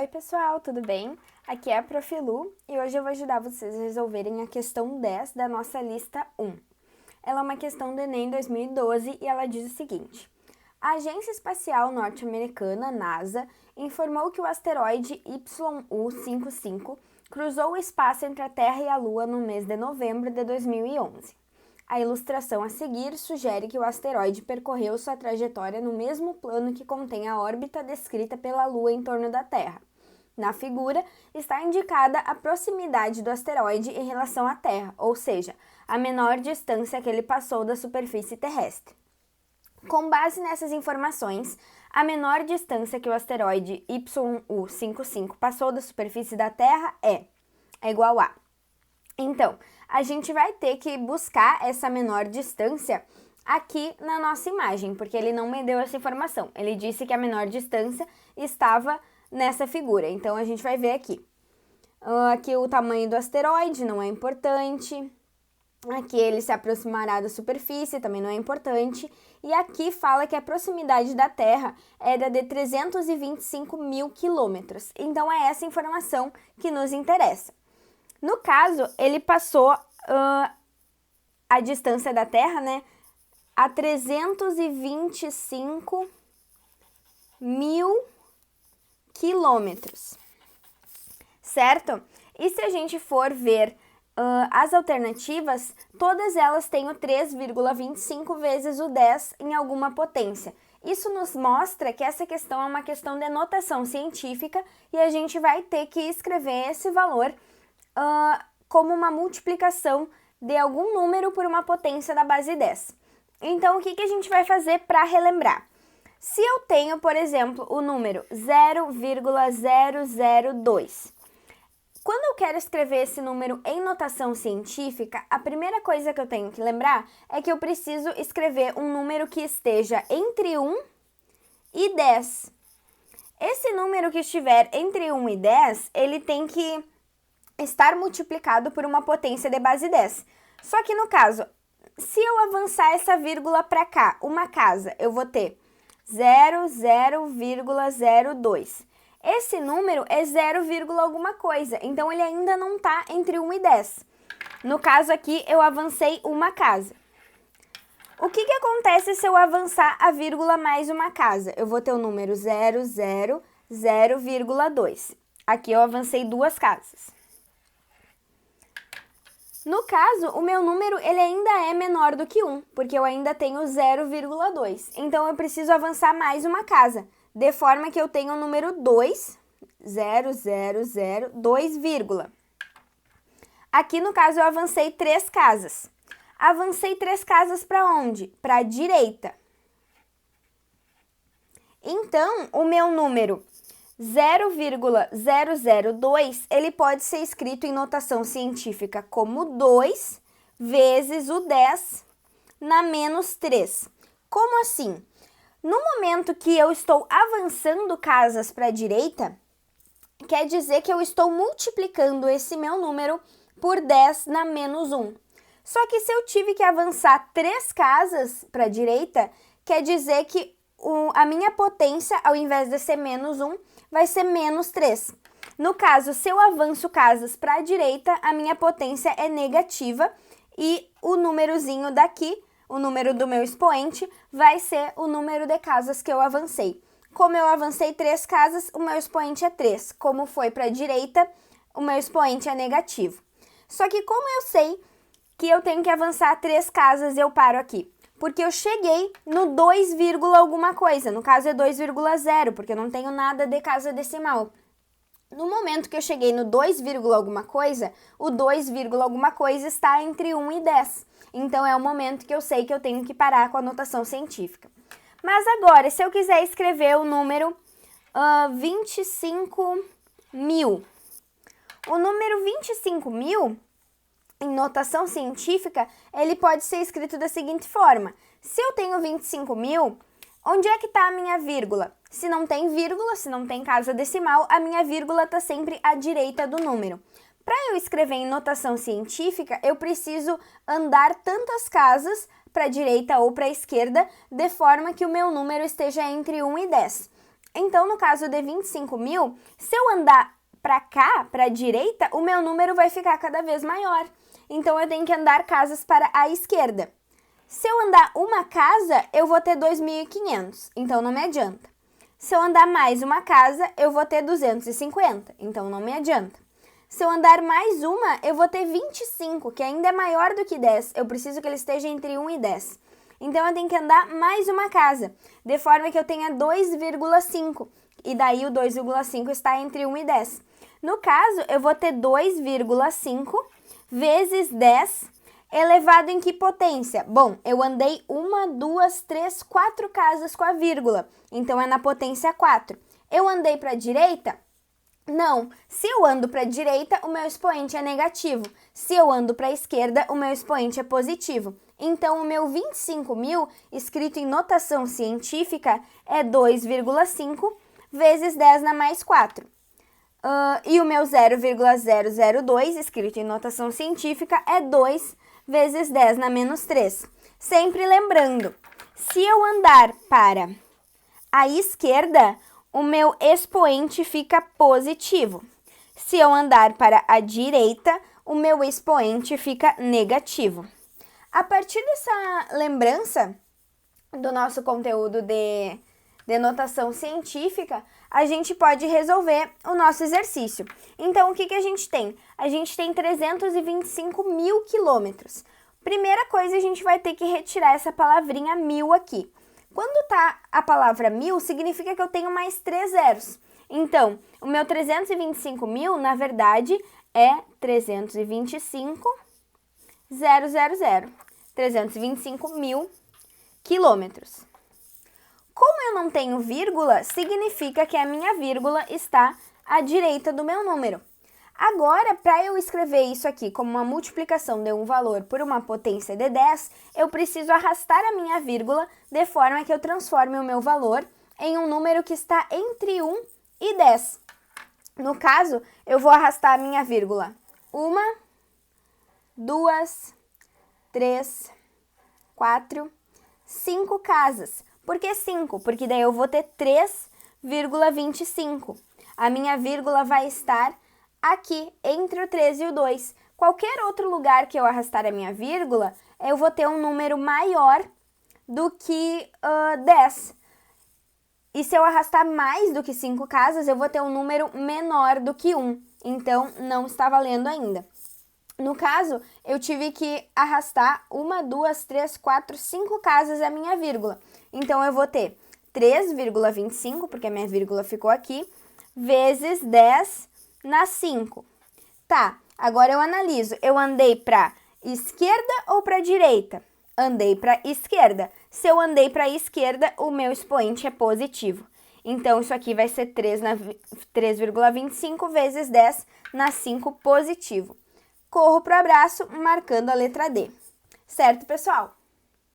Oi pessoal, tudo bem? Aqui é a Prof. Lu e hoje eu vou ajudar vocês a resolverem a questão 10 da nossa lista 1. Ela é uma questão do Enem 2012 e ela diz o seguinte: a Agência Espacial Norte-Americana, NASA, informou que o asteroide YU-55 cruzou o espaço entre a Terra e a Lua no mês de novembro de 2011. A ilustração a seguir sugere que o asteroide percorreu sua trajetória no mesmo plano que contém a órbita descrita pela Lua em torno da Terra. Na figura, está indicada a proximidade do asteroide em relação à Terra, ou seja, a menor distância que ele passou da superfície terrestre. Com base nessas informações, a menor distância que o asteroide YU-55 passou da superfície da Terra é igual a... Então, a gente vai ter que buscar essa menor distância aqui na nossa imagem, porque ele não me deu essa informação. Ele disse que a menor distância estava nessa figura, então a gente vai ver aqui. Aqui o tamanho do asteroide não é importante. Aqui ele se aproximará da superfície, também não é importante. E aqui fala que a proximidade da Terra era de 325 mil quilômetros. Então é essa informação que nos interessa. No caso, ele passou a distância da Terra, né, a 325 mil quilômetros, certo? E se a gente for ver as alternativas, todas elas têm o 3,25 vezes o 10 em alguma potência. Isso nos mostra que essa questão é uma questão de notação científica e a gente vai ter que escrever esse valor como uma multiplicação de algum número por uma potência da base 10. Então, o que a gente vai fazer para relembrar? Se eu tenho, por exemplo, o número 0,002, quando eu quero escrever esse número em notação científica, a primeira coisa que eu tenho que lembrar é que eu preciso escrever um número que esteja entre 1 e 10. Esse número que estiver entre 1 e 10, ele tem que estar multiplicado por uma potência de base 10. Só que no caso, se eu avançar essa vírgula para cá, uma casa, eu vou ter 0,02. Esse número é 0, alguma coisa, então ele ainda não está entre 1 e 10. No caso aqui, eu avancei uma casa. O que acontece se eu avançar a vírgula mais uma casa? Eu vou ter o número 0,2. Aqui eu avancei duas casas. No caso, o meu número ele ainda é menor do que 1, porque eu ainda tenho 0,2. Então, eu preciso avançar mais uma casa, de forma que eu tenho o número 2, 2, Aqui, no caso, eu avancei 3 casas. Avancei 3 casas para onde? Para a direita. Então, o meu número 0,002, ele pode ser escrito em notação científica como 2 vezes o 10 na menos 3. Como assim? No momento que eu estou avançando casas para a direita, quer dizer que eu estou multiplicando esse meu número por 10 na menos 1. Só que se eu tive que avançar 3 casas para a direita, quer dizer que a minha potência, ao invés de ser menos 1, vai ser menos 3. No caso, se eu avanço casas para a direita, a minha potência é negativa e o númerozinho daqui, o número do meu expoente, vai ser o número de casas que eu avancei. Como eu avancei 3 casas, o meu expoente é 3. Como foi para a direita, o meu expoente é negativo. Só que como eu sei que eu tenho que avançar 3 casas, eu paro aqui? Porque eu cheguei no 2, alguma coisa. No caso é 2,0, porque eu não tenho nada de casa decimal. No momento que eu cheguei no 2, alguma coisa, o 2, alguma coisa está entre 1 e 10. Então, é o momento que eu sei que eu tenho que parar com a notação científica. Mas agora, se eu quiser escrever o número 25 mil. O número 25 mil... em notação científica, ele pode ser escrito da seguinte forma. Se eu tenho 25 mil, onde é que está a minha vírgula? Se não tem vírgula, se não tem casa decimal, a minha vírgula está sempre à direita do número. Para eu escrever em notação científica, eu preciso andar tantas casas para a direita ou para a esquerda, de forma que o meu número esteja entre 1 e 10. Então, no caso de 25 mil, se eu andar para cá, para a direita, o meu número vai ficar cada vez maior. Então, eu tenho que andar casas para a esquerda. Se eu andar uma casa, eu vou ter 2.500, então não me adianta. Se eu andar mais uma casa, eu vou ter 250, então não me adianta. Se eu andar mais uma, eu vou ter 25, que ainda é maior do que 10. Eu preciso que ele esteja entre 1 e 10. Então, eu tenho que andar mais uma casa, de forma que eu tenha 2,5. E daí, o 2,5 está entre 1 e 10. No caso, eu vou ter 2,5 vezes 10 elevado em que potência? Bom, eu andei 1, 2, 3, 4 casas com a vírgula. Então, é na potência 4. Eu andei para a direita? Não. Se eu ando para a direita, o meu expoente é negativo. Se eu ando para a esquerda, o meu expoente é positivo. Então, o meu 25 mil, escrito em notação científica, é 2,5 vezes 10 na mais 4. E o meu 0,002, escrito em notação científica, é 2 vezes 10 na menos 3. Sempre lembrando, se eu andar para a esquerda, o meu expoente fica positivo. Se eu andar para a direita, o meu expoente fica negativo. A partir dessa lembrança do nosso conteúdo de notação científica, a gente pode resolver o nosso exercício. Então, o que a gente tem? A gente tem 325 mil quilômetros. Primeira coisa, a gente vai ter que retirar essa palavrinha mil aqui. Quando tá a palavra mil, significa que eu tenho mais 3 zeros. Então, o meu 325 mil, na verdade, é 325 000. 325 mil quilômetros. Como eu não tenho vírgula, significa que a minha vírgula está à direita do meu número. Agora, para eu escrever isso aqui como uma multiplicação de um valor por uma potência de 10, eu preciso arrastar a minha vírgula de forma que eu transforme o meu valor em um número que está entre 1 e 10. No caso, eu vou arrastar a minha vírgula 1, 2, 3, 4, 5 casas. Por que 5? Porque daí eu vou ter 3,25. A minha vírgula vai estar aqui, entre o 3 e o 2. Qualquer outro lugar que eu arrastar a minha vírgula, eu vou ter um número maior do que 10. E se eu arrastar mais do que 5 casas, eu vou ter um número menor do que 1. Então, não está valendo ainda. No caso, eu tive que arrastar 1, 2, 3, 4, 5 casas a minha vírgula. Então, eu vou ter 3,25, porque a minha vírgula ficou aqui, vezes 10 na 5. Tá, agora eu analiso. Eu andei para esquerda ou para direita? Andei para esquerda. Se eu andei para esquerda, o meu expoente é positivo. Então, isso aqui vai ser 3,25 vezes 10 na 5 positivo. Corro para o abraço, marcando a letra D. Certo, pessoal?